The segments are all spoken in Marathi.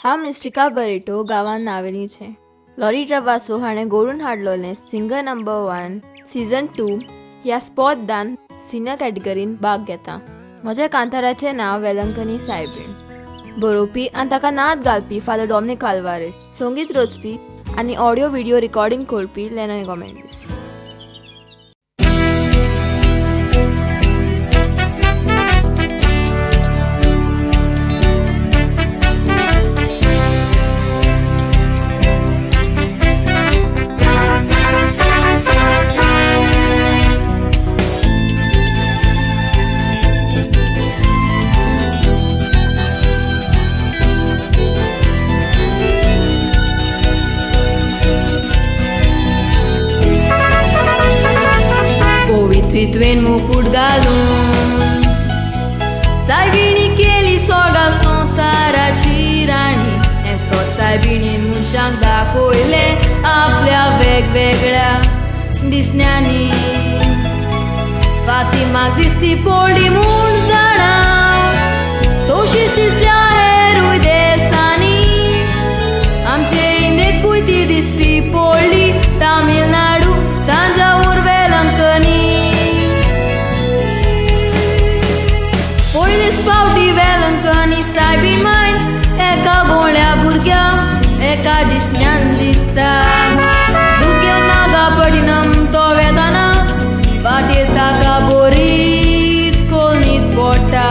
हांव मिस्टिका बरेटो गांवान नावेली छे। लॉरी ट्रवासो हाणें घडून हाडलोलें सिंगर नंबर 1 सीझन 2 ह्या स्पॉट दान सिनियर कॅटेगरीन भाग घेता। म्हज्या कांताराचें नांव वेलंकनी सायबीण। बरोवपी आनी ताका नात घालपी फादर डॉमिनिक आल्वारेज। संगीत रचपी आनी ऑडियो व्हिडिओ रिकॉर्डिंग करपी लेनॉय गोमेंडीस। पवित्रित्वेन मुकुट घालून सायबिणी केली सोगा संसाराची राणी। हे सोद सायबिणीन मनशांक दाखयले आपल्या वेगवेगळ्या दिसण्यांनी। फातिमाक दिसती पडली म्हूण जाणा, तशीच दिसल्या हेरूय देसांनी। आमचे इंदेकूय ती दिसती पडली तामिळनाडू तांजावूर वेलंकनी। पयलीच फावटी वेलंकनी सायबीण मांय एका भोळ्या भुरग्याक एका दिसण्यान दिसता। दुख्यो नागा पडिनम तो वेताना फाटीर ताका बरीच कोलनीत पडटा।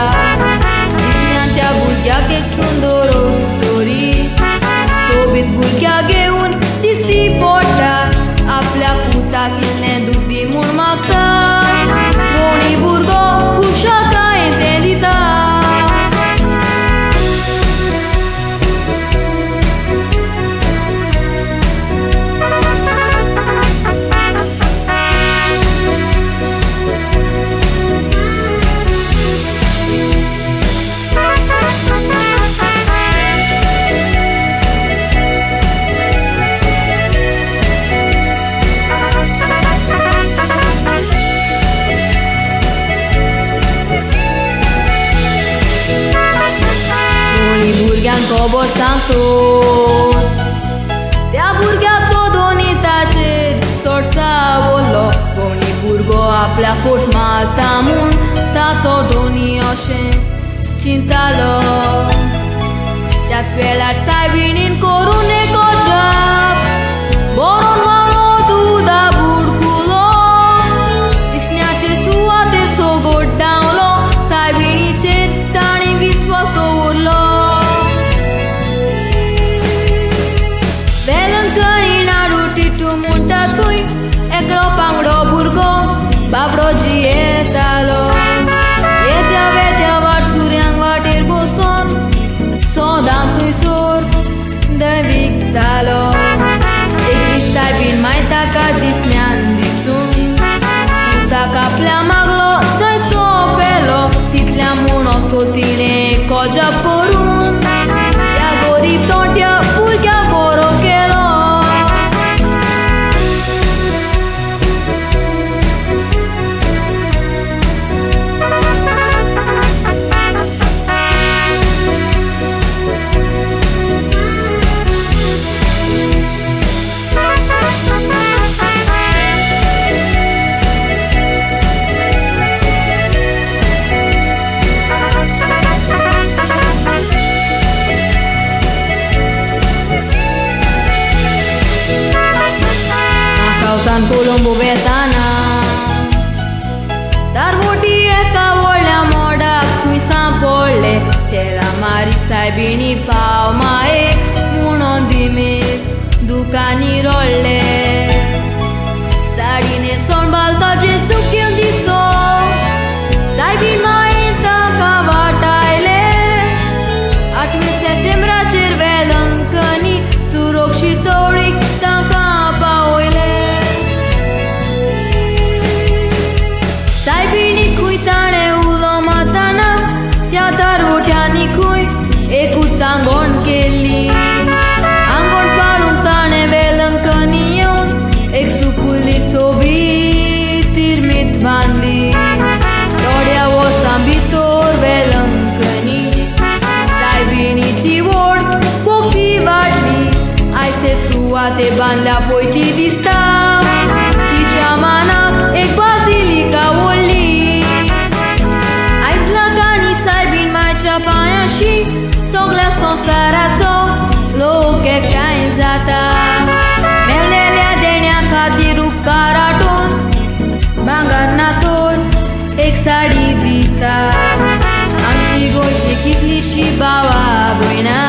दिसण्यान त्या भुरग्याक एक सुंदर स्टोरी सोबीत भुरग्याक घेवन दिसती पडटा। आपल्या पुताक इल्लें दूद दी म्हूण मागता, दोनी भुरगो खुशाकाय तें दिता। भुरग्यांक खबर सांगतोच त्या भुरग्याचो दोनी ताचेर चडसा वल्लो। कोणी भुरगो आपल्या फोट मारता म्हूण ताचो दोनी अशें चिंतालो। त्याच वेळार सायबिणीन करून एक अजाप बरोवन व्हालो दुदा बुडकुलो। दिसण्याचे सुवाते सोगोट धांवलो, सायबिणीचेर ताणी विस्वास दवरलो। वेलंकनी नाडू टिटू म्हणटा थंय एकलो पांगडो भुरगो बाबडो जियेतालो। येद्या वेद्या वाट सुर्यांक वाटेर बसोन सोदां थंयसर देंविकतालो। एक दीस सायबीण माय ताका दिसण्यान दिसून ताका आपल्या मागलो थंय चोपेलो। तितल्या म्हूण असो तिणें कोजाप करून त्या गरीब तोट्या भुरग्याक बरो केलो। कोलंबो वेताना तारवोटी एका व्हडल्या मोडाक थंय सांपडले। स्टेला मारी सायबिणी पाव माये म्हणून धिमेर दुकानी रोडले। साडी न्हेसोन बालताचे सुक्यो दिसो सायबीण माये ताका वाटायले। 8 सप्टेंबराचेर वेलंकनी सुरक्षीत दवडीक ताका पावयले। सायबिणी खूंय ताणें उलो मारतना त्या दारवट्यांनी खूंय एकूच आंगोण केल्ली। आंगोण पाळूंक ताणें वेलंकनी येवन एक सुपुली सोबीत तिर्मीत बांदली। थोड्या वर्सां भितर वेलंकनी सायबिणीची व्हड ते बांदल्या पळय ती दिसता तिच्या मानाक एक बाजिलिका व्हडली आयज लागांनी सायबीण मायच्या पांयाशी सगळ्या संवसाराचो लोक एकठांय जाता मेवलेल्या देण्या खातीर उपकार आठोवन भांगर नातोर एक साडी दिता आमची गोंयची कितलीशी भावां भयणां